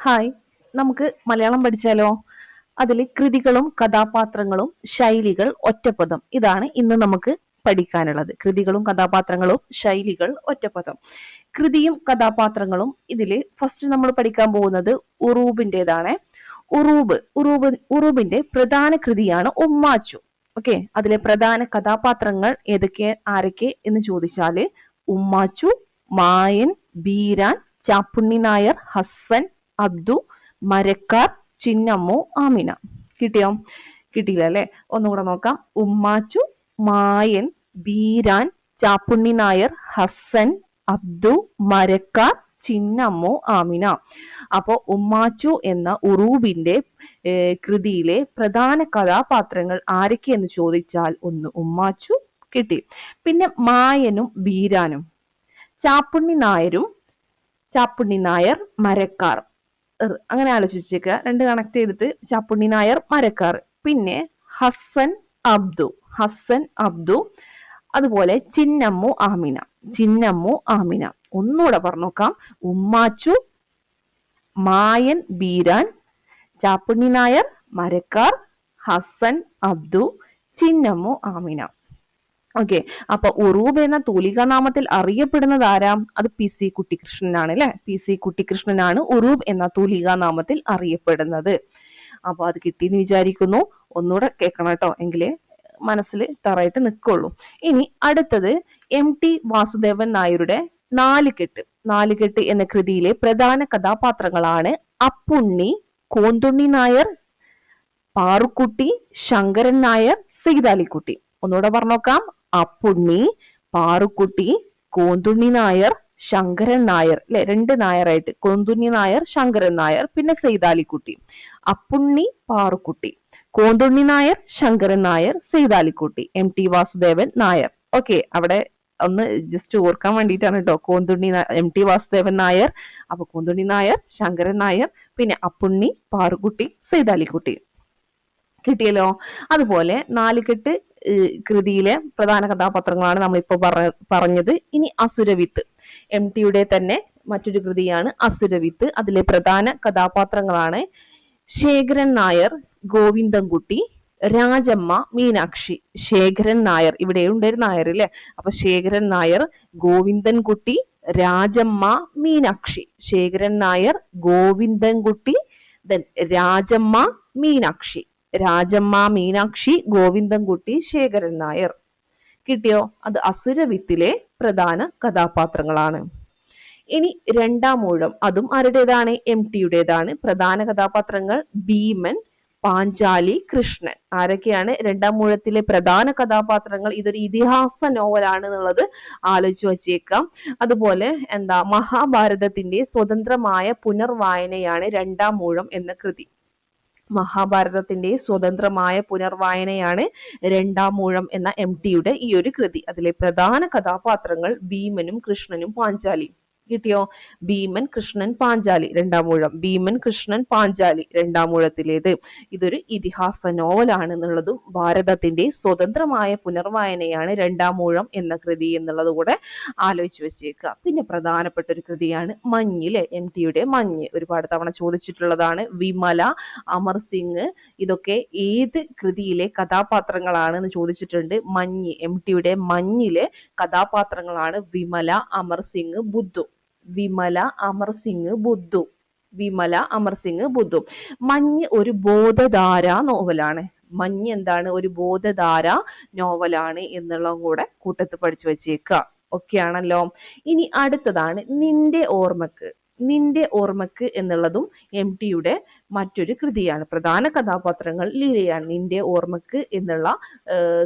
Hi, നമുക്ക് മലയാളം പഠിച്ചാലോ? അതിൽ കൃതികളും കഥാപാത്രങ്ങളും ശൈലികൾ ഒറ്റപ്പദം ഇതാണ് ഇന്ന് നമുക്ക് പഠിക്കാനുള്ളത്. കൃതികളും കഥാപാത്രങ്ങളും ശൈലികൾ ഒറ്റപ്പദം. കൃതിയും കഥാപാത്രങ്ങളും ഇതിൽ ഫസ്റ്റ് നമ്മൾ പഠിക്കാൻ പോകുന്നത് ഉറൂബിൻ്റെതാണ്. ഉറൂബിന്റെ പ്രധാന കൃതിയാണ് ഉമ്മാച്ചു. ഓക്കെ, അതിലെ പ്രധാന കഥാപാത്രങ്ങൾ ആരൊക്കെ എന്ന് ചോദിച്ചാല് ഉമ്മാച്ചു, മായൻ, ബീരാൻ, ചാപ്പുണ്ണി നായർ, ഹസ്സൻ, അബ്ദു, മരക്കാർ, ചിന്നമ്മു, ആമിന. കിട്ടിയോ? കിട്ടിയില്ല അല്ലെ? ഒന്നുകൂടെ നോക്കാം. ഉമ്മാച്ചു, മായൻ, ബീരാൻ, ചാപ്പുണ്ണി നായർ, ഹസ്സൻ, അബ്ദു, മരക്കാർ, ചിന്നമ്മു, ആമിന. അപ്പോ ഉമ്മാച്ചു എന്ന ഉറൂബിന്റെ കൃതിയിലെ പ്രധാന കഥാപാത്രങ്ങൾ ആരൊക്കെയെന്ന് ചോദിച്ചാൽ ഒന്ന് ഉമ്മാച്ചു കിട്ടി. പിന്നെ മായനും ബീരാനും, ചാപ്പുണ്ണി നായർ, മരക്കാർ. അങ്ങനെ ആലോചിച്ചേക്കുക. രണ്ട് കണക്ട് ചെയ്തിട്ട് ചാപ്പുണ്ണി നായർ, മരക്കാർ. പിന്നെ ഹസ്സൻ അബ്ദു, അതുപോലെ ചിന്നമ്മു, ആമിന. ഒന്നുകൂടെ പറഞ്ഞു നോക്കാം. ഉമ്മാച്ചു, മായൻ, ബീരാൻ, ചാപ്പുണ്ണി നായർ, മരക്കാർ, ഹസ്സൻ, അബ്ദു, ചിന്നമ്മു, ആമിന. ഓക്കെ, അപ്പൊ ഉറൂബ് എന്ന തൂലികാനാമത്തിൽ അറിയപ്പെടുന്നത് ആരാം? അത് PC കുട്ടിക്കൃഷ്ണനാണ് അല്ലെ? PC കുട്ടിക്കൃഷ്ണനാണ് ഉറൂബ് എന്ന തൂലികാനാമത്തിൽ അറിയപ്പെടുന്നത്. അപ്പൊ അത് കിട്ടിയെന്ന് വിചാരിക്കുന്നു. ഒന്നുകൂടെ കേൾക്കണം കേട്ടോ, എങ്കിലേ മനസ്സിൽ തറയിട്ട് നിൽക്കുള്ളൂ. ഇനി അടുത്തത് MT വാസുദേവൻ നായരുടെ നാലുകെട്ട് എന്ന കൃതിയിലെ പ്രധാന കഥാപാത്രങ്ങളാണ് അപ്പുണ്ണി, കോന്തുണ്ണി നായർ, പാറുക്കുട്ടി, ശങ്കരൻ നായർ, സീതാലിക്കുട്ടി. ഒന്നുകൂടെ പറഞ്ഞോക്കാം. അപ്പുണ്ണി, പാറുക്കുട്ടി, കോന്തുണ്ണി നായർ, ശങ്കരൻ നായർ അല്ലെ? രണ്ട് നായറായിട്ട് കോന്തുണ്ണി നായർ, ശങ്കരൻ നായർ, പിന്നെ സൈതാലിക്കുട്ടി. അപ്പുണ്ണി, പാറുക്കുട്ടി, കോന്തുണ്ണി നായർ, ശങ്കരൻ നായർ, സൈതാലിക്കുട്ടി, MT വാസുദേവൻ നായർ. ഓക്കെ, അവിടെ ഒന്ന് ജസ്റ്റ് ഓർക്കാൻ വേണ്ടിയിട്ടാണ് കേട്ടോ. MT വാസുദേവൻ നായർ, അപ്പൊ കോന്തുണ്ണി നായർ, ശങ്കരൻ നായർ, പിന്നെ അപ്പുണ്ണി, പാറുക്കുട്ടി, സൈതാലിക്കുട്ടി. കിട്ടിയല്ലോ. അതുപോലെ നാലുകെട്ട് കൃതിയിലെ പ്രധാന കഥാപാത്രങ്ങളാണ് നമ്മളിപ്പോ പറഞ്ഞത്. ഇനി അസുരവിത്ത്, MTയുടെ തന്നെ മറ്റൊരു കൃതിയാണ് അസുരവിത്ത്. അതിലെ പ്രധാന കഥാപാത്രങ്ങളാണ് ശേഖരൻ നായർ, ഗോവിന്ദൻകുട്ടി, രാജമ്മ, മീനാക്ഷി. ശേഖരൻ നായർ, ഇവിടെ ഒരു നായർ അല്ലെ? അപ്പൊ ശേഖരൻ നായർ, ഗോവിന്ദൻകുട്ടി, രാജമ്മ, മീനാക്ഷി. ശേഖരൻ നായർ, ഗോവിന്ദൻകുട്ടി, രാജമ്മ, മീനാക്ഷി, ഗോവിന്ദൻകുട്ടി, ശേഖരൻ നായർ. കിട്ടിയോ? അത് അസുരവിത്തിലെ പ്രധാന കഥാപാത്രങ്ങളാണ്. ഇനി രണ്ടാം ഊഴം, അതും ആരുടേതാണ്? MTയുടേതാണ്. പ്രധാന കഥാപാത്രങ്ങൾ ഭീമൻ, പാഞ്ചാലി, കൃഷ്ണൻ. ആരൊക്കെയാണ് രണ്ടാം ഊഴത്തിലെ പ്രധാന കഥാപാത്രങ്ങൾ? ഇതൊരു ഇതിഹാസ നോവലാണ് എന്നുള്ളത് ആലോചിച്ച് വച്ചേക്കാം. അതുപോലെ മഹാഭാരതത്തിന്റെ സ്വതന്ത്രമായ പുനർവായനയാണ് രണ്ടാം ഊഴം എന്ന കൃതി. മഹാഭാരതത്തിന്റെ സ്വതന്ത്രമായ പുനർവായനയാണ് രണ്ടാം ഊഴം എന്ന MTയുടെ ഈ ഒരു കൃതി. അതിലെ പ്രധാന കഥാപാത്രങ്ങൾ ഭീമനും, കൃഷ്ണനും, പാഞ്ചാലിയും. കിട്ടിയോ? ഭീമൻ, കൃഷ്ണൻ, പാഞ്ചാലി രണ്ടാം ഊഴം. ഭീമൻ, കൃഷ്ണൻ, പാഞ്ചാലി രണ്ടാം ഊഴത്തിലേത്. ഇതൊരു ഇതിഹാസ നോവലാണ് എന്നുള്ളതും ഭാരതത്തിന്റെ സ്വതന്ത്രമായ പുനർവായനയാണ് രണ്ടാം ഊഴം എന്ന കൃതി എന്നുള്ളത് കൂടെ ആലോചിച്ച് വെച്ചേക്കുക. പിന്നെ പ്രധാനപ്പെട്ട ഒരു കൃതിയാണ് മഞ്ഞിലെ MTയുടെ മഞ്ഞ്. ഒരുപാട് തവണ ചോദിച്ചിട്ടുള്ളതാണ്. വിമല, അമർ സിംഗ്, ഇതൊക്കെ ഏത് കൃതിയിലെ കഥാപാത്രങ്ങളാണ് എന്ന് ചോദിച്ചിട്ടുണ്ട്. MTയുടെ മഞ്ഞിലെ കഥാപാത്രങ്ങളാണ് വിമല, അമർ സിംഗ്, ബുദ്ധു. മഞ്ഞ് ഒരു ബോധധാര നോവലാണ്. മഞ്ഞ് എന്താണ്? ഒരു ബോധധാര നോവലാണ് എന്നുള്ളതും കൂടെ കൂട്ടത്തിൽ പഠിച്ചു വെച്ചേക്കുക. ഓക്കെ ആണല്ലോ. ഇനി അടുത്തതാണ് നിന്റെ ഓർമ്മക്ക് എന്നുള്ളതും MTയുടെ മറ്റൊരു കൃതിയാണ്. പ്രധാന കഥാപാത്രങ്ങൾ ലീലയാണ്. നിന്റെ ഓർമ്മക്ക് എന്നുള്ള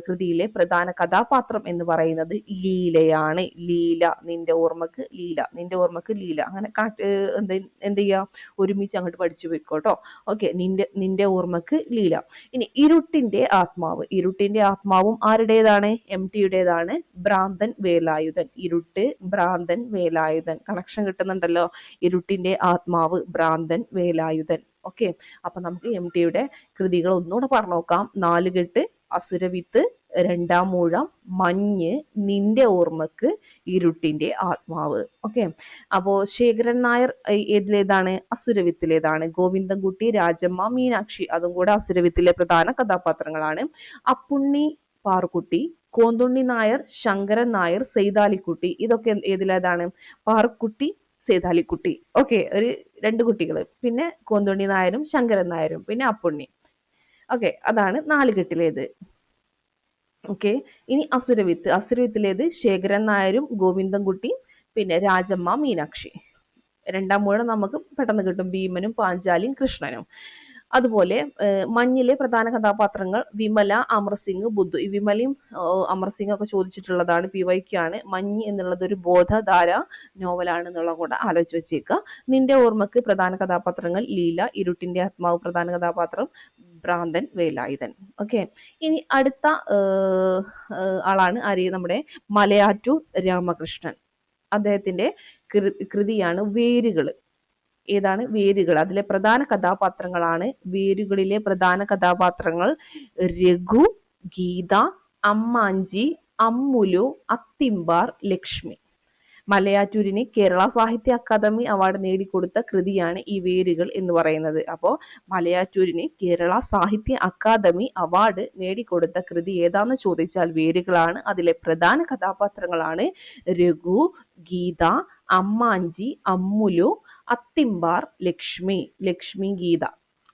കൃതിയിലെ പ്രധാന കഥാപാത്രം എന്ന് പറയുന്നത് ലീലയാണ്. നിന്റെ ഓർമ്മക്ക് ലീല. അങ്ങനെ എന്ത് ചെയ്യാ? ഒരുമിച്ച് അങ്ങോട്ട് പഠിച്ചു വെക്കോട്ടോ. ഓക്കെ, നിന്റെ ഓർമ്മക്ക് ലീല. ഇനി ഇരുട്ടിന്റെ ആത്മാവും ആരുടേതാണ്? MTയുടേതാണ്. ഭ്രാന്തൻ വേലായുധൻ. കണക്ഷൻ കിട്ടുന്നുണ്ടല്ലോ. ഇരുട്ടിന്റെ ആത്മാവ്, ഭ്രാന്തൻ വേലായുധൻ. ഓക്കെ, അപ്പൊ നമുക്ക് MTയുടെ കൃതികൾ ഒന്നുകൂടെ പറഞ്ഞു നോക്കാം. നാലുകെട്ട്, അസുരവിത്ത്, രണ്ടാം മൂഴം, മഞ്ഞ്, നിന്റെ ഓർമ്മക്ക്, ഇരുട്ടിന്റെ ആത്മാവ്. ഓക്കെ, അപ്പോ ശേഖരൻ നായർ ഏതിലേതാണ്? അസുരവിത്തിലേതാണ്. ഗോവിന്ദൻകുട്ടി, രാജമ്മ, മീനാക്ഷി അതും കൂടെ അസുരവിത്തിലെ പ്രധാന കഥാപാത്രങ്ങളാണ്. അപ്പുണ്ണി പാറുക്കുട്ടി, കോന്തുണ്ണി നായർ, ശങ്കരൻ നായർ, സെയ്താലിക്കുട്ടി ഇതൊക്കെ ഏതിലേതാണ്? പാറുക്കുട്ടി, സേതാലിക്കുട്ടി. ഓക്കെ, ഒരു രണ്ട് കുട്ടികൾ, പിന്നെ കോന്തുണ്ണി നായരും ശങ്കരൻ നായരും, പിന്നെ അപ്പുണ്ണി. ഓക്കെ, അതാണ് നാലുകെട്ടിലേത്. ഓക്കെ, ഇനി അസുരവിത്തിലേത് ശേഖരൻ നായരും ഗോവിന്ദൻകുട്ടിയും പിന്നെ രാജമ്മ, മീനാക്ഷി. രണ്ടാം മൂഴം നമുക്ക് പെട്ടെന്ന് കിട്ടും, ഭീമനും പാഞ്ചാലിയും കൃഷ്ണനും. അതുപോലെ മഞ്ഞിലെ പ്രധാന കഥാപാത്രങ്ങൾ വിമല, അമർസിംഗ്, ബുദ്ധു. ഈ വിമലയും അമർസിംഗ് ഒക്കെ ചോദിച്ചിട്ടുള്ളതാണ്, PYക്കാണ്. മഞ്ഞ് എന്നുള്ളത് ഒരു ബോധധാര നോവലാണ് എന്നുള്ളത് കൂടെ ആലോചിച്ച് വെച്ചേക്കുക. നിന്റെ ഓർമ്മക്ക് പ്രധാന കഥാപാത്രങ്ങൾ ലീല, ഇരുട്ടിന്റെ ആത്മാവ് പ്രധാന കഥാപാത്രം ഭ്രാന്തൻ, വേലായുധൻ. ഓക്കെ, ഇനി അടുത്ത ആളാണ് ആര്? നമ്മുടെ മലയാറ്റൂർ രാമകൃഷ്ണൻ. അദ്ദേഹത്തിന്റെ കൃതിയാണ് വേരുകൾ. ഏതാണ്? വേരുകൾ. അതിലെ പ്രധാന കഥാപാത്രങ്ങളാണ്, വേരുകളിലെ പ്രധാന കഥാപാത്രങ്ങൾ രഘു, ഗീത, അമ്മാഞ്ചി, അമ്മുലു, അത്തിമ്പാർ, ലക്ഷ്മി. മലയാറ്റൂരിന് കേരള സാഹിത്യ അക്കാദമി അവാർഡ് നേടിക്കൊടുത്ത കൃതിയാണ് ഈ വേരുകൾ എന്ന് പറയുന്നത്. അപ്പോൾ മലയാറ്റൂരിന് കേരള സാഹിത്യ അക്കാദമി അവാർഡ് നേടിക്കൊടുത്ത കൃതി ഏതാന്ന് ചോദിച്ചാൽ വേരുകളാണ്. അതിലെ പ്രധാന കഥാപാത്രങ്ങളാണ് രഘു, ഗീത, അമ്മാഞ്ചി, അമ്മുലു, അത്തിമ്പാർ, ലക്ഷ്മി. ലക്ഷ്മി, ഗീത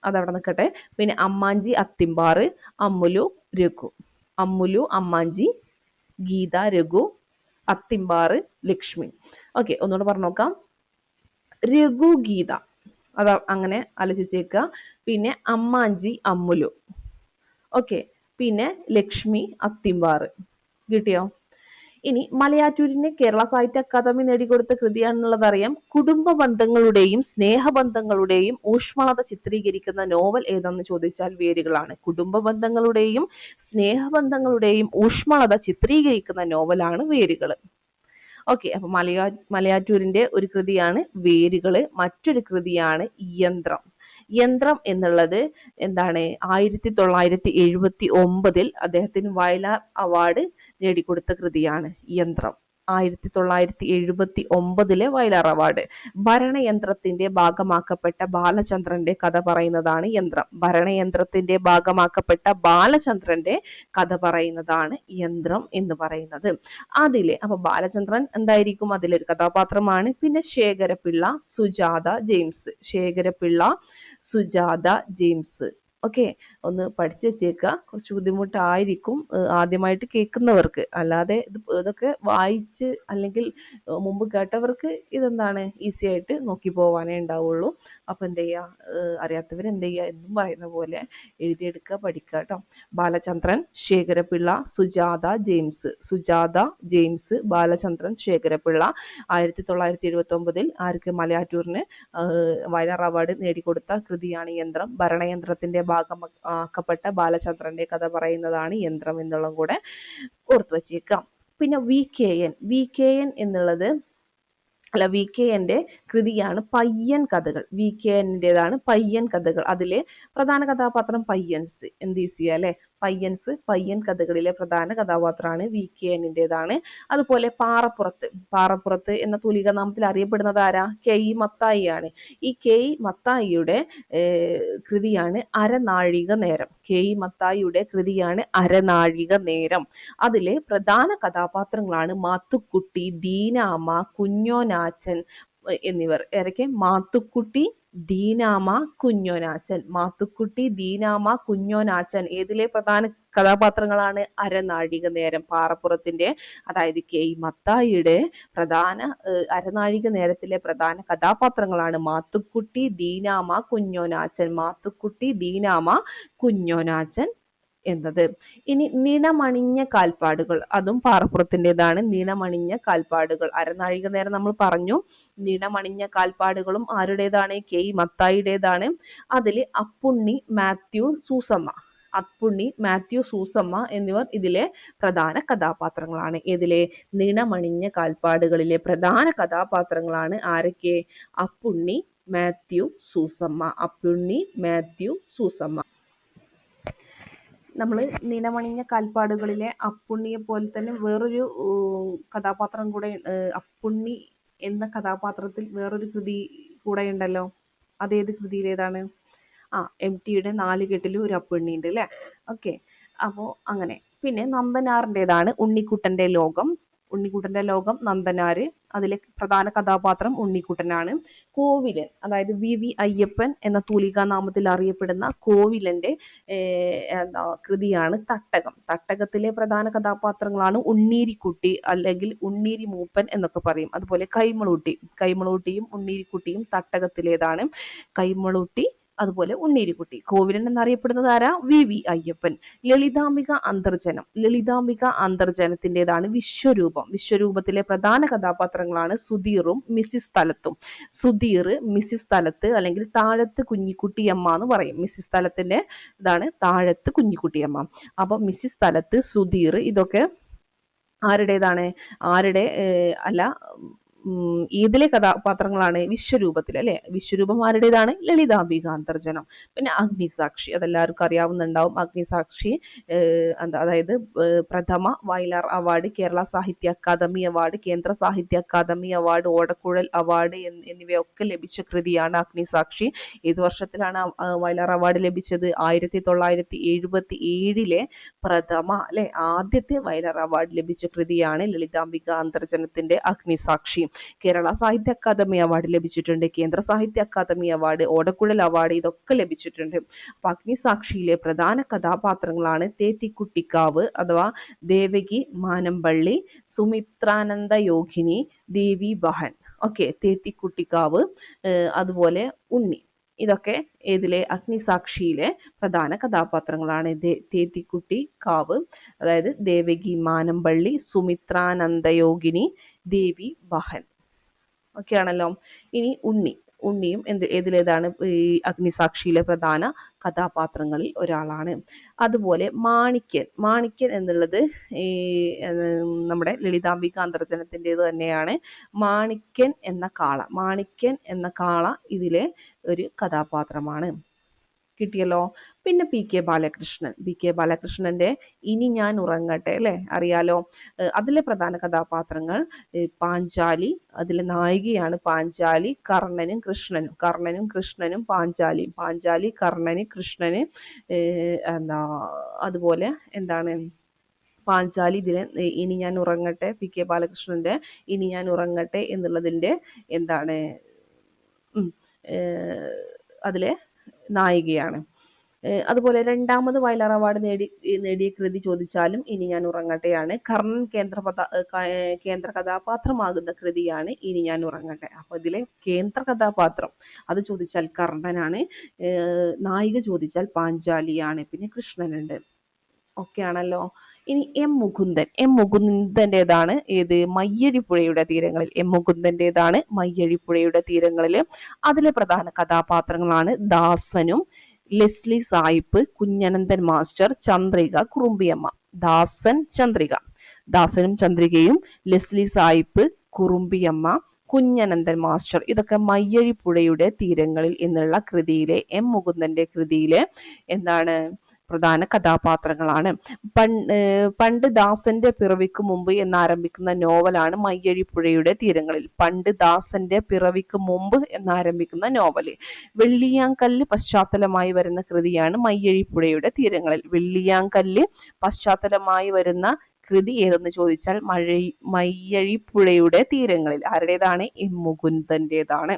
അതവിടെ നിൽക്കട്ടെ. പിന്നെ അമ്മാഞ്ചി, അത്തിമ്പാർ, അമ്മുലു, രഘു. അമ്മുലു, അമ്മാഞ്ചി, ഗീത, രഘു, അത്തിമ്പാർ, ലക്ഷ്മി. ഓക്കെ, ഒന്നുകൂടെ പറഞ്ഞു നോക്കാം. രഘു, ഗീത അതാ അങ്ങനെ ആലോചിച്ചേക്കുക. പിന്നെ അമ്മാഞ്ചി, അമ്മുലു. ഓക്കെ, പിന്നെ ലക്ഷ്മി, അത്തിമ്പാർ. കിട്ടിയോ? ഇനി മലയാറ്റൂരിന് കേരള സാഹിത്യ അക്കാദമി നേടിക്കൊടുത്ത കൃതിയാണെന്നുള്ളത് അറിയാം. കുടുംബ ബന്ധങ്ങളുടെയും സ്നേഹബന്ധങ്ങളുടെയും ഊഷ്മളത ചിത്രീകരിക്കുന്ന നോവൽ ഏതെന്ന് ചോദിച്ചാൽ വേരുകളാണ്. കുടുംബ ബന്ധങ്ങളുടെയും സ്നേഹബന്ധങ്ങളുടെയും ഊഷ്മളത ചിത്രീകരിക്കുന്ന നോവലാണ് വേരുകൾ. ഓക്കെ, അപ്പൊ മലയാറ്റൂരിന്റെ ഒരു കൃതിയാണ് വേരുകള്. മറ്റൊരു കൃതിയാണ് യന്ത്രം. യന്ത്രം എന്നുള്ളത് എന്താണ്? 1979 അദ്ദേഹത്തിന് വയലാർ അവാർഡ് നേടിക്കൊടുത്ത കൃതിയാണ് യന്ത്രം. 1979 വയലാർ അവാർഡ്. ഭരണയന്ത്രത്തിന്റെ ഭാഗമാക്കപ്പെട്ട ബാലചന്ദ്രന്റെ കഥ പറയുന്നതാണ് യന്ത്രം. ഭരണയന്ത്രത്തിന്റെ ഭാഗമാക്കപ്പെട്ട ബാലചന്ദ്രന്റെ കഥ പറയുന്നതാണ് യന്ത്രം എന്ന് പറയുന്നത്. അപ്പൊ ബാലചന്ദ്രൻ എന്തായിരിക്കും? അതിലൊരു കഥാപാത്രമാണ്. പിന്നെ Shekharapillai, Sujatha, James. Shekharapillai, Sujatha, James. Okay, ഒന്ന് പഠിച്ചു വെച്ചേക്കുക. കുറച്ച് ബുദ്ധിമുട്ടായിരിക്കും ആദ്യമായിട്ട് കേൾക്കുന്നവർക്ക്. അല്ലാതെ ഇതൊക്കെ വായിച്ച് അല്ലെങ്കിൽ മുമ്പ് കേട്ടവർക്ക് ഇതെന്താണ് ഈസി ആയിട്ട് നോക്കി പോവാനേ ഉണ്ടാവുള്ളൂ. അപ്പൊ എന്ത് ചെയ്യുക, അറിയാത്തവർ എന്ത് ചെയ്യുക, എന്നും പറയുന്ന പോലെ എഴുതിയെടുക്കുക, പഠിക്കുക കേട്ടോ. ബാലചന്ദ്രൻ, ശേഖരപിള്ള, സുജാത, ജെയിംസ്. സുജാത, ജെയിംസ്, ബാലചന്ദ്രൻ, ശേഖരപിള്ള. 1979 ആർക്ക്? മലയാറ്റൂരിന് വയലാർ അവാർഡ് നേടിക്കൊടുത്ത കൃതിയാണ് യന്ത്രം. ഭരണയന്ത്രത്തിന്റെ ഭാഗമാക്കപ്പെട്ട ബാലചന്ദ്രന്റെ കഥ പറയുന്നതാണ് യന്ത്രം എന്നുള്ളതും കൂടെ ഓർത്തു വച്ചേക്കാം. പിന്നെ VKN എന്നുള്ളത് VKNന്റെ കൃതിയാണ് പയ്യൻ കഥകൾ. VKNന്റേതാണ് പയ്യൻ കഥകൾ. അതിലെ പ്രധാന കഥാപാത്രം പയ്യൻസ്. എന്ത് ഈസിയാ അല്ലെ? പയ്യൻ കഥകളിലെ പ്രധാന കഥാപാത്രമാണ്. VKNന്റേതാണ്. അതുപോലെ പാറപ്പുറത്ത് എന്ന തൂലിക നാമത്തിൽ അറിയപ്പെടുന്നത് ആരാ? KE മത്തായി ആണ്. ഈ KE മത്തായിയുടെ കൃതിയാണ് അരനാഴിക നേരം. KE മത്തായിയുടെ കൃതിയാണ് അരനാഴിക നേരം. അതിലെ പ്രധാന കഥാപാത്രങ്ങളാണ് മാത്തുക്കുട്ടി, ദീനാമ, കുഞ്ഞോനാച്ചൻ എന്നിവർ. ഏതൊക്കെ? മാത്തുക്കുട്ടി, ദീനാമ, കുഞ്ഞോനാച്ചൻ. മാത്തുക്കുട്ടി, ദീനാമ, കുഞ്ഞോനാച്ചൻ ഏതിലെ പ്രധാന കഥാപാത്രങ്ങളാണ്? അരനാഴിക നേരം. പാറപ്പുറത്തിന്റെ, അതായത് KE മത്തായിയുടെ പ്രധാന അരനാഴിക നേരത്തിലെ പ്രധാന കഥാപാത്രങ്ങളാണ് മാത്തുക്കുട്ടി, ദീനാമ, കുഞ്ഞോനാച്ചൻ. മാത്തുക്കുട്ടി, ദീനാമ, കുഞ്ഞോനാച്ചൻ എന്നത്. ഇനി നിണമണിഞ്ഞ കാൽപ്പാടുകൾ, അതും പാറപ്പുറത്തിൻ്റെതാണ്. നിണമണിഞ്ഞ കാൽപ്പാടുകൾ അരനാഴിക നേരം നമ്മൾ പറഞ്ഞു. നിണമണിഞ്ഞ കാൽപ്പാടുകളും ആരുടേതാണ്? KE മത്തായിയുടേതാണ്. അതില് അപ്പുണ്ണി, മാത്യു, സൂസമ്മ എന്നിവർ ഇതിലെ പ്രധാന കഥാപാത്രങ്ങളാണ്. ഇതിലെ നിണമണിഞ്ഞ കാൽപ്പാടുകളിലെ പ്രധാന കഥാപാത്രങ്ങളാണ് ആരൊക്കെ? അപ്പുണ്ണി, മാത്യു, സൂസമ്മ. അപ്പുണ്ണി, മാത്യു, സൂസമ്മ. നമ്മൾ നിണമണിഞ്ഞ കാൽപ്പാടുകളിലെ അപ്പുണ്ണിയെ പോലെ തന്നെ വേറൊരു കഥാപാത്രം കൂടെ അപ്പുണ്ണി എന്ന കഥാപാത്രത്തിൽ വേറൊരു കൃതി കൂടെ ഉണ്ടല്ലോ. അതേത് കൃതിയിലേതാണ്? MTയുടെ നാലുകെട്ടിലും ഒരു അപ്പുണ്ണി ഉണ്ട് അല്ലേ? ഓക്കെ, അപ്പോ അങ്ങനെ. പിന്നെ നമ്പനാറിൻ്റെതാണ് ഉണ്ണിക്കുട്ടന്റെ ലോകം. ഉണ്ണിക്കുട്ടന്റെ ലോകം നമ്പനാര്, അതിലെ പ്രധാന കഥാപാത്രം ഉണ്ണിക്കുട്ടനാണ്. കോവിലൻ, അതായത് വി അയ്യപ്പൻ എന്ന തൂലികാ നാമത്തിൽ അറിയപ്പെടുന്ന കോവിലന്റെ കൃതിയാണ് തട്ടകം. തട്ടകത്തിലെ പ്രധാന കഥാപാത്രങ്ങളാണ് ഉണ്ണീരിക്കുട്ടി അല്ലെങ്കിൽ ഉണ്ണീരി മൂപ്പൻ എന്നൊക്കെ പറയും. അതുപോലെ കൈമളൂട്ടിയും ഉണ്ണീരിക്കുട്ടിയും തട്ടകത്തിലേതാണ്. കൈമളൂട്ടി അതുപോലെ ഉണ്ണീരിക്കുട്ടി. കോവിലൻ എന്നറിയപ്പെടുന്നത് ആരാ? വി അയ്യപ്പൻ. ലളിതാംബിക അന്തർജനത്തിൻ്റെതാണ് വിശ്വരൂപം. വിശ്വരൂപത്തിലെ പ്രധാന കഥാപാത്രങ്ങളാണ് സുധീറും മിസ്സിസ് തലത്തും. സുധീർ, മിസ്സിസ് തലത്ത് അല്ലെങ്കിൽ താഴത്ത് കുഞ്ഞിക്കുട്ടിയമ്മ എന്ന് പറയും. മിസ്സിസ് തലത്തിന്റെ ഇതാണ് താഴത്ത് കുഞ്ഞിക്കുട്ടിയമ്മ. അപ്പൊ മിസ്സിസ് തലത്ത്, സുധീർ, ഇതൊക്കെ ആരുടേതാണ്? അല്ല, ഇതിലെ കഥാപാത്രങ്ങളാണ് വിശ്വരൂപത്തിൽ അല്ലെ. വിശ്വരൂപം ആരുടേതാണ്? ലളിതാംബിക അന്തർജനം. പിന്നെ അഗ്നിസാക്ഷി, അതെല്ലാവർക്കും അറിയാവുന്നുണ്ടാവും. അഗ്നിസാക്ഷി അതായത് പ്രഥമ വയലാർ അവാർഡ്, കേരള സാഹിത്യ അക്കാദമി അവാർഡ്, കേന്ദ്ര സാഹിത്യ അക്കാദമി അവാർഡ്, ഓടക്കുഴൽ അവാർഡ് എന്നിവയൊക്കെ ലഭിച്ച കൃതിയാണ് അഗ്നിസാക്ഷി. ഏത് വർഷത്തിലാണ് വയലാർ അവാർഡ് ലഭിച്ചത്? 1977 പ്രഥമ അല്ലെ ആദ്യത്തെ വയലാർ അവാർഡ് ലഭിച്ച കൃതിയാണ് ലളിതാംബിക അന്തർജനത്തിന്റെ അഗ്നിസാക്ഷി. കേരള സാഹിത്യ അക്കാദമി അവാർഡ് ലഭിച്ചിട്ടുണ്ട്, കേന്ദ്ര സാഹിത്യ അക്കാദമി അവാർഡ്, ഓടക്കുഴൽ അവാർഡ്, ഇതൊക്കെ ലഭിച്ചിട്ടുണ്ട്. അപ്പൊ അഗ്നിസാക്ഷിയിലെ പ്രധാന കഥാപാത്രങ്ങളാണ് തേത്തിക്കുട്ടിക്കാവ് അഥവാ ദേവകി മാനമ്പള്ളി, സുമിത്രാനന്ദ യോഗിനി, ദേവി ബഹൻ. ഓക്കെ, തേത്തിക്കുട്ടിക്കാവ് അതുപോലെ ഉണ്ണി, ഇതൊക്കെ ഏതിലെ? അഗ്നിസാക്ഷിയിലെ പ്രധാന കഥാപാത്രങ്ങളാണ്. തേത്തിക്കുട്ടി കാവ്, അതായത് ദേവകി മാനമ്പള്ളി, സുമിത്രാനന്ദയോഗിനി, ദേവി ബഹൻ. ഓക്കെ ആണല്ലോ. ഇനി ഉണ്ണിയും ഏതിലേതാണ്? ഈ അഗ്നിസാക്ഷിയിലെ പ്രധാന കഥാപാത്രങ്ങളിൽ ഒരാളാണ്. അതുപോലെ മാണിക്യൻ എന്നുള്ളത് ഈ നമ്മുടെ ലളിതാംബിക അന്തർജനത്തിൻ്റെത് തന്നെയാണ്. മാണിക്യൻ എന്ന കാള ഇതിലെ ഒരു കഥാപാത്രമാണ്. കിട്ടിയല്ലോ. പിന്നെ പി കെ ബാലകൃഷ്ണന്റെ ഇനി ഞാൻ ഉറങ്ങട്ടെ അല്ലെ, അറിയാലോ. അതിലെ പ്രധാന കഥാപാത്രങ്ങൾ പാഞ്ചാലി, അതിലെ നായികയാണ് പാഞ്ചാലി, കർണനും കൃഷ്ണനും പാഞ്ചാലി, കർണന്, കൃഷ്ണന്, അതുപോലെ എന്താണ് പാഞ്ചാലി ഇതിലെ ഇനി ഞാൻ ഉറങ്ങട്ടെ, പി കെ ബാലകൃഷ്ണന്റെ ഇനി ഞാൻ ഉറങ്ങട്ടെ എന്നുള്ളതിന്റെ എന്താണ് അതിലെ നായികയാണ്. അതുപോലെ രണ്ടാമത് വയലാർ അവാർഡ് നേടിയ കൃതി ചോദിച്ചാലും ഇനി ഞാൻ ഉറങ്ങട്ടെയാണ്. കർണൻ കേന്ദ്ര കഥാപാത്രമാകുന്ന കൃതിയാണ് ഇനി ഞാൻ ഉറങ്ങട്ടെ. അപ്പൊ ഇതിലെ കേന്ദ്ര കഥാപാത്രം അത് ചോദിച്ചാൽ കർണനാണ്, നായിക ചോദിച്ചാൽ പാഞ്ചാലിയാണ്, പിന്നെ കൃഷ്ണനുണ്ട്. ഓക്കെ ആണല്ലോ. ഇനി എം മുകുന്ദന്റേതാണ് ഏത്? മയ്യഴിപ്പുഴയുടെ തീരങ്ങളിൽ. മുകുന്ദന്റേതാണ് മയ്യഴിപ്പുഴയുടെ തീരങ്ങളിൽ. അതിലെ പ്രധാന കഥാപാത്രങ്ങളാണ് ദാസനും, ലെസ്ലി സായിപ്പ്, കുഞ്ഞനന്തൻ മാസ്റ്റർ, ചന്ദ്രിക, കുറുമ്പിയമ്മ. ദാസനും ചന്ദ്രികയും, ലെസ്ലി സായിപ്പ്, കുറുമ്പിയമ്മ, കുഞ്ഞനന്തൻ മാസ്റ്റർ, ഇതൊക്കെ മയ്യഴിപ്പുഴയുടെ തീരങ്ങളിൽ എന്നുള്ള കൃതിയിലെ മുകുന്ദന്റെ കൃതിയിലെ എന്താണ് പ്രധാന കഥാപാത്രങ്ങളാണ്. പണ്ട് ദാസന്റെ പിറവിക്ക് മുമ്പ് എന്നാരംഭിക്കുന്ന നോവലാണ് മയ്യഴിപ്പുഴയുടെ തീരങ്ങളിൽ. പണ്ട് ദാസന്റെ പിറവിക്ക് മുമ്പ് എന്നാരംഭിക്കുന്ന നോവല്. വെള്ളിയാങ്കല്ല് പശ്ചാത്തലമായി വരുന്ന കൃതിയാണ് മയ്യഴിപ്പുഴയുടെ തീരങ്ങളിൽ. വെള്ളിയാങ്കല്ല് പശ്ചാത്തലമായി വരുന്ന കൃതി ഏതെന്ന് ചോദിച്ചാൽ മയ്യഴിപ്പുഴയുടെ തീരങ്ങളിൽ. ആരുടേതാണ്? മുകുന്ദന്റേതാണ്.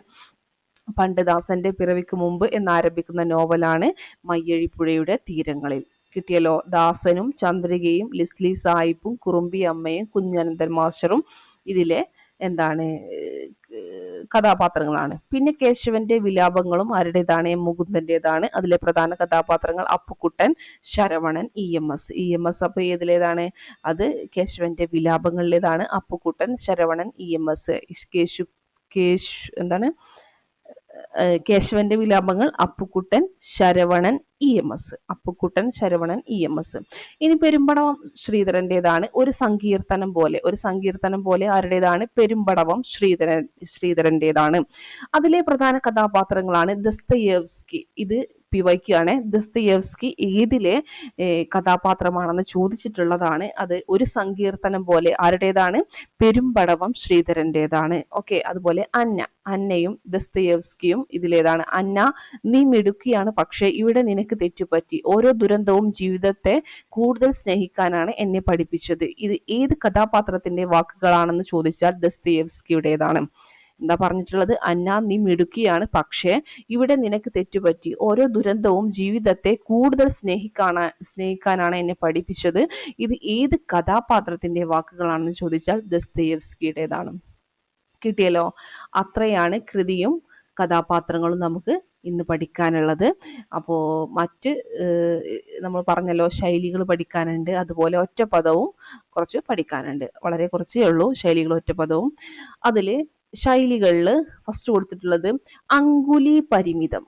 പണ്ട് ദാസന്റെ പിറവിക്ക് മുമ്പ് എന്നാരംഭിക്കുന്ന നോവലാണ് മയ്യഴിപ്പുഴയുടെ തീരങ്ങളിൽ. കിട്ടിയല്ലോ. ദാസനും ചന്ദ്രികയും, ലെസ്ലി സായിപ്പും, കുറുമ്പി അമ്മയും, കുഞ്ഞനന്തൻ മാസ്റ്ററും ഇതിലെ എന്താണ് കഥാപാത്രങ്ങളാണ്. പിന്നെ കേശവന്റെ വിലാപങ്ങളും ആരുടേതാണ്? മുകുന്ദന്റേതാണ്. അതിലെ പ്രധാന കഥാപാത്രങ്ങൾ അപ്പുക്കുട്ടൻ, ശരവണൻ, EMS. അപ്പൊ ഏതിലേതാണ്? അത് കേശവന്റെ വിലാപങ്ങളിലേതാണ്. അപ്പുക്കുട്ടൻ, ശരവണൻ, EMS. എന്താണ് കേശവന്റെ വിലാപങ്ങൾ അപ്പുക്കുട്ടൻ, ശരവണൻ, EMS. ഇനി പെരുമ്പടവം ശ്രീധരന്റേതാണ് ഒരു സങ്കീർത്തനം പോലെ. ആരുടേതാണ്? പെരുമ്പടവം ശ്രീധരന്റേതാണ്. അതിലെ പ്രധാന കഥാപാത്രങ്ങളാണ് ദസ്തയേവ്സ്കി, ഇത് LPYക്ക് ആണ്. ദസ്തയേവ്സ്കി ഏതിലെ കഥാപാത്രമാണെന്ന് ചോദിച്ചിട്ടുള്ളതാണ്. അത് ഒരു സങ്കീർത്തനം പോലെ ആരുടേതാണ്? പെരുമ്പടവം ശ്രീധരന്റേതാണ്. ഓക്കെ. അതുപോലെ അന്നയും ദസ്തയേവ്സ്കിയും ഇതിലേതാണ്? അന്ന, നീ മിടുക്കിയാണ്, പക്ഷേ ഇവിടെ നിനക്ക് തെറ്റുപറ്റി. ഓരോ ദുരന്തവും ജീവിതത്തെ കൂടുതൽ സ്നേഹിക്കാനാണ് എന്നെ പഠിപ്പിച്ചത്. ഇത് ഏത് കഥാപാത്രത്തിന്റെ വാക്കുകളാണെന്ന് ചോദിച്ചാൽ ദസ്തയേവ്സ്കിയുടേതാണ്. എന്താ പറഞ്ഞിട്ടുള്ളത്? അന്ന, നീ മിടുക്കിയാണ്, പക്ഷേ ഇവിടെ നിനക്ക് തെറ്റുപറ്റി. ഓരോ ദുരന്തവും ജീവിതത്തെ കൂടുതൽ സ്നേഹിക്കാനാണ് എന്നെ പഠിപ്പിച്ചത്. ഇത് ഏത് കഥാപാത്രത്തിന്റെ വാക്കുകളാണെന്ന് ചോദിച്ചാൽ ദസ്തയേവ്സ്കിയുടേതാണ്. കിട്ടിയല്ലോ? അത്രയാണ് കൃതിയും കഥാപാത്രങ്ങളും നമുക്ക് ഇന്ന് പഠിക്കാനുള്ളത്. അപ്പോൾ മറ്റ് നമ്മൾ പറഞ്ഞല്ലോ ശൈലികൾ പഠിക്കാനുണ്ട്, അതുപോലെ ഒറ്റപ്പദവും കുറച്ച് പഠിക്കാനുണ്ട്. വളരെ കുറച്ചേ ഉള്ളൂ ശൈലികൾ ഒറ്റപ്പദവും. അതില് ശൈലികളിൽ ഫസ്റ്റ് കൊടുത്തിട്ടുള്ളത് അങ്കുലി പരിമിതം.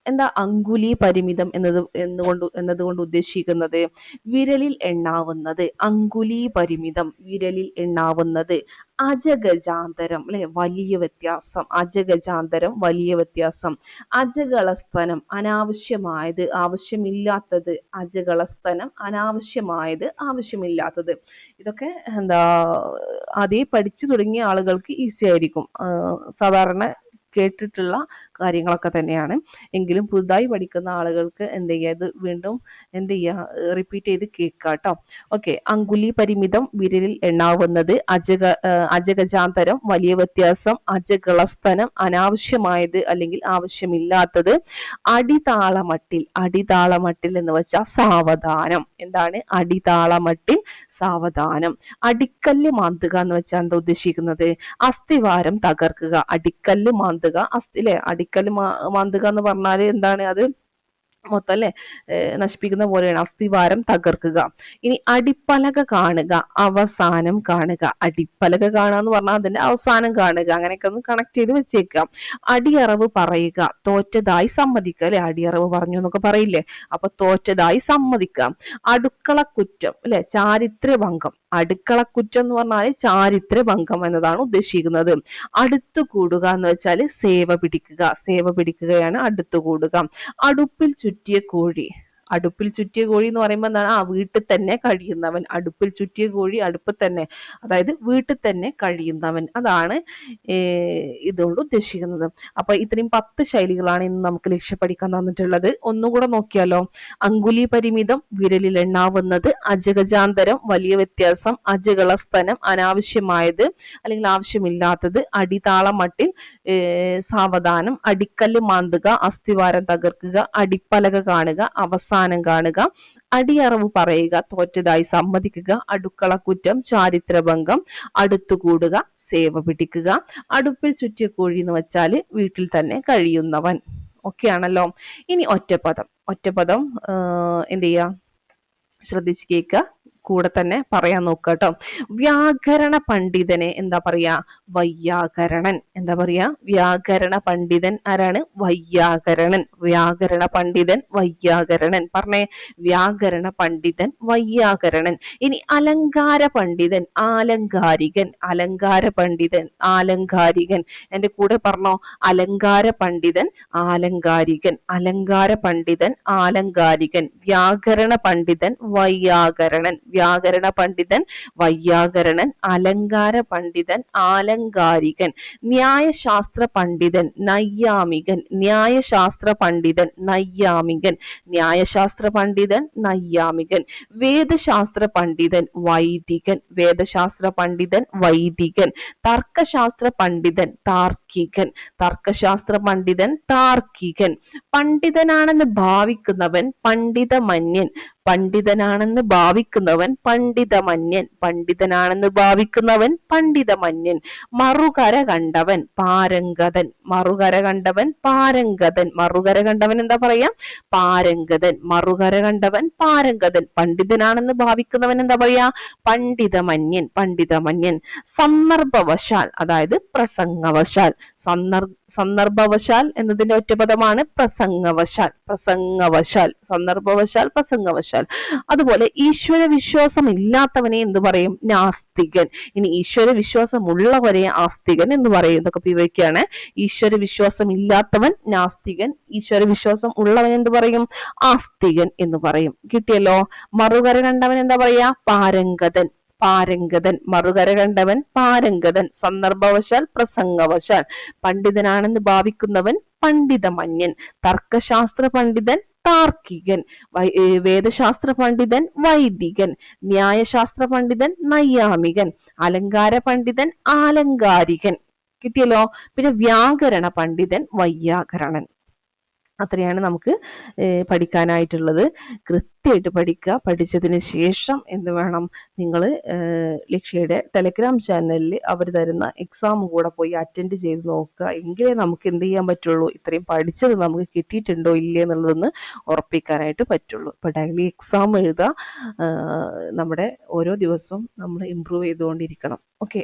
എന്താ അങ്കുലി പരിമിതം എന്നതുകൊണ്ട് ഉദ്ദേശിക്കുന്നത്? വിരലിൽ എണ്ണാവുന്നത്. അങ്കുലി പരിമിതം, വിരലിൽ എണ്ണാവുന്നത്. അജഗജാന്തരം, അല്ലെ, വലിയ വ്യത്യാസം. അജഗജാന്തരം, വലിയ വ്യത്യാസം. അജകളസ്തനം, അനാവശ്യമായത്, ആവശ്യമില്ലാത്തത്. അജകളസ്തനം, അനാവശ്യമായത്, ആവശ്യമില്ലാത്തത്. ഇതൊക്കെ ആദ്യം പഠിച്ചു തുടങ്ങിയ ആളുകൾക്ക് ഈസി ആയിരിക്കും. സാധാരണ കേട്ടിട്ടുള്ള കാര്യങ്ങളൊക്കെ തന്നെയാണ്. എങ്കിലും പുതുതായി പഠിക്കുന്ന ആളുകൾക്ക് ഇത് വീണ്ടും റിപ്പീറ്റ് ചെയ്ത് കേൾക്കുക കേട്ടോ. ഓക്കെ. അങ്കുലി പരിമിതം, വിരലിൽ എണ്ണാവുന്നത്. അജഗജാന്തരം, വലിയ വ്യത്യാസം. അജകളസ്തനം, അനാവശ്യമായത് അല്ലെങ്കിൽ ആവശ്യമില്ലാത്തത്. അടിതാളമട്ടിൽ, അടിതാളമട്ടിൽ എന്ന് വെച്ചാൽ സാവധാനം. എന്താണ് അടിതാളമട്ടിൽ? സാവധാനം. അടിക്കല്ല് മാന്തുക എന്ന് വെച്ചാൽ എന്താ ഉദ്ദേശിക്കുന്നത്? അസ്ഥിവാരം തകർക്കുക. അടിക്കല്ല് മാന്തുക, അടിക്കല്ല് മാന്തുക എന്ന് പറഞ്ഞാല് എന്താണ്? അത് മൊത്തം നശിപ്പിക്കുന്ന പോലെയാണ്. അസ്ഥിവാരം തകർക്കുക. ഇനി അടിപ്പലക കാണുക, അവസാനം കാണുക. അടിപ്പലക കാണുക എന്ന് പറഞ്ഞാൽ അതിന്റെ അവസാനം കാണുക. അങ്ങനെയൊക്കെ ഒന്ന് കണക്ട് ചെയ്ത് വെച്ചേക്കാം. അടിയറവ് പറയുക, തോറ്റതായി സമ്മതിക്കുക, അല്ലെ? അടിയറവ് പറഞ്ഞു എന്നൊക്കെ പറയില്ലേ? അപ്പൊ തോറ്റതായി സമ്മതിക്കാം. അടുക്കളക്കുറ്റം, അല്ലെ? ചാരിത്രഭംഗം. അടുക്കളക്കുറ്റം എന്ന് പറഞ്ഞാൽ ചാരിത്രഭംഗം എന്നതാണ് ഉദ്ദേശിക്കുന്നത്. അടുത്തുകൂടുക എന്ന് വെച്ചാൽ സേവ പിടിക്കുക. സേവ പിടിക്കുകയാണ് അടുത്തുകൂടുക. അടുപ്പിൽ ചുറ്റിയ കോഴി. അടുപ്പിൽ ചുറ്റിയ കോഴി എന്ന് പറയുമ്പോൾ എന്താണ്? വീട്ടിൽ തന്നെ കഴിയുന്നവൻ. അടുപ്പിൽ ചുറ്റിയ കോഴി, അടുപ്പിൽ തന്നെ, അതായത് വീട്ടിൽ തന്നെ കഴിയുന്നവൻ. അതാണ് ഇതുകൊണ്ട് ഉദ്ദേശിക്കുന്നത്. അപ്പൊ ഇത്രയും 10 ശൈലികളാണ് ഇന്ന് നമുക്ക് ലക്ഷ്യം പഠിക്കാൻ തന്നിട്ടുള്ളത്. ഒന്നുകൂടെ നോക്കിയാലോ? അങ്കുലി പരിമിതം, വിരലിൽ എണ്ണാവുന്നത്. അജഗജാന്തരം, വലിയ വ്യത്യാസം. അജകളസ്തനം, അനാവശ്യമായത് അല്ലെങ്കിൽ ആവശ്യമില്ലാത്തത്. അടിതാളം മട്ടിൽ സാവധാനം. അടിക്കല്ല് മാന്തുക, അസ്ഥിവാരം തകർക്കുക. അടിപ്പലക കാണുക, അവസാനം കാണുക. അടിയറവ് പറയുക, തോറ്റതായി സമ്മതിക്കുക. അടുക്കളക്കുറ്റം, ചാരിത്രഭംഗം. അടുത്തുകൂടുക, സേവ പിടിക്കുക. അടുപ്പിൽ ചുറ്റിയ കോഴി എന്ന് വെച്ചാൽ വീട്ടിൽ തന്നെ കഴിയുന്നവൻ. ഓക്കെ ആണല്ലോ? ഇനി ഒറ്റപ്പദം. ഒറ്റപ്പദം എന്ത് ചെയ്യാ? ശ്രദ്ധിച്ച് കേൾക്കുക, കൂടെ തന്നെ പറയാൻ നോക്കുക കേട്ടോ. വ്യാകരണ പണ്ഡിതനെ എന്താ പറയാ? വൈയാകരണൻ. എന്താ പറയാ? വ്യാകരണ പണ്ഡിതൻ ആരാണ്? വൈയാകരണൻ. വ്യാകരണ പണ്ഡിതൻ, വൈയാകരണൻ. പറഞ്ഞേ, വ്യാകരണ പണ്ഡിതൻ, വൈയാകരണൻ. ഇനി അലങ്കാര പണ്ഡിതൻ, ആലങ്കാരികൻ. അലങ്കാര പണ്ഡിതൻ, ആലങ്കാരികൻ. എന്റെ കൂടെ പറഞ്ഞോ, അലങ്കാര പണ്ഡിതൻ, ആലങ്കാരികൻ. അലങ്കാര പണ്ഡിതൻ, ആലങ്കാരികൻ. വ്യാകരണ പണ്ഡിതൻ, വൈയാകരണൻ. വ്യാകരണ പണ്ഡിതൻ, വൈയാകരണൻ. അലങ്കാര പണ്ഡിതൻ, ആലങ്കാരികൻ. ന്യായശാസ്ത്ര പണ്ഡിതൻ, നൈയാമികൻ. ന്യായശാസ്ത്ര പണ്ഡിതൻ, നൈയാമികൻ. ന്യായശാസ്ത്ര പണ്ഡിതൻ, നൈയാമികൻ. വേദശാസ്ത്ര പണ്ഡിതൻ, വൈദികൻ. വേദശാസ്ത്ര പണ്ഡിതൻ, വൈദികൻ. തർക്കശാസ്ത്ര പണ്ഡിതൻ, താർക്കികൻ. തർക്കശാസ്ത്ര പണ്ഡിതൻ, താർക്കികൻ. പണ്ഡിതനാണെന്ന് ഭാവിക്കുന്നവൻ പണ്ഡിതമന്യൻ. പണ്ഡിതനാണെന്ന് ഭാവിക്കുന്നവൻ പണ്ഡിതമന്യൻ. പണ്ഡിതനാണെന്ന് ഭാവിക്കുന്നവൻ പണ്ഡിതമന്യൻ. മറുകര കണ്ടവൻ, പാരംഗതൻ. മറുകര കണ്ടവൻ, പാരംഗതൻ. മറുകര കണ്ടവൻ എന്താ പറയാ? പാരംഗതൻ. മറുകര കണ്ടവൻ, പാരംഗതൻ. പണ്ഡിതനാണെന്ന് ഭാവിക്കുന്നവൻ എന്താ പറയാ? പണ്ഡിതമന്യൻ. പണ്ഡിതമന്യൻ. സന്ദർഭവശാൽ, അതായത് പ്രസംഗവശാൽ. സന്ദർഭവശാൽ എന്നതിന്റെ ഒറ്റപദമാണ് പ്രസംഗവശാൽ. പ്രസംഗവശാൽ, സന്ദർഭവശാൽ, പ്രസംഗവശാൽ. അതുപോലെ ഈശ്വര വിശ്വാസം ഇല്ലാത്തവനെ എന്ത് പറയും? നാസ്തികൻ. ഇനി ഈശ്വര വിശ്വാസമുള്ളവരെ ആസ്തികൻ എന്ന് പറയും. ഇതൊക്കെ വിവരിക്കുകയാണ്. ഈശ്വര വിശ്വാസം ഇല്ലാത്തവൻ നാസ്തികൻ, ഈശ്വര വിശ്വാസം ഉള്ളവൻ എന്ത് പറയും? ആസ്തികൻ എന്ന് പറയും. കിട്ടിയല്ലോ. മറുകര കണ്ടവൻ എന്താ പറയാ? പാരംഗതൻ. പാരംഗതൻ. മറുകര കണ്ടവൻ പാരംഗതൻ. സന്ദർഭവശാൽ, പ്രസംഗവശാൽ. പണ്ഡിതനാണെന്ന് ഭാവിക്കുന്നവൻ പണ്ഡിതമന്യൻ. തർക്കശാസ്ത്ര പണ്ഡിതൻ താർക്കികൻ. വേദശാസ്ത്ര പണ്ഡിതൻ വൈദികൻ. ന്യായശാസ്ത്ര പണ്ഡിതൻ നൈയാമികൻ. അലങ്കാര പണ്ഡിതൻ ആലങ്കാരികൻ. കിട്ടിയല്ലോ. പിന്നെ വ്യാകരണ പണ്ഡിതൻ വൈയാകരണൻ. അത്രയാണ് നമുക്ക് പഠിക്കാനായിട്ടുള്ളത്. കൃത്യമായിട്ട് പഠിക്കുക. പഠിച്ചതിന് ശേഷം എന്ത് വേണം? നിങ്ങൾ ലക്ഷ്യയുടെ ടെലഗ്രാം ചാനലിൽ അവർ തരുന്ന എക്സാം കൂടെ പോയി അറ്റൻഡ് ചെയ്ത് നോക്കുക. എങ്കിലേ നമുക്ക് എന്ത് ചെയ്യാൻ പറ്റുള്ളൂ? ഇത്രയും പഠിച്ചത് നമുക്ക് കിട്ടിയിട്ടുണ്ടോ ഇല്ലേ എന്നുള്ളതൊന്ന് ഉറപ്പിക്കാനായിട്ട് പറ്റുള്ളൂ. ഇപ്പൊ ഡെയിലി എക്സാം എഴുതുക. നമ്മുടെ ഓരോ ദിവസവും നമ്മൾ ഇമ്പ്രൂവ് ചെയ്തുകൊണ്ടിരിക്കണം. ഓക്കെ.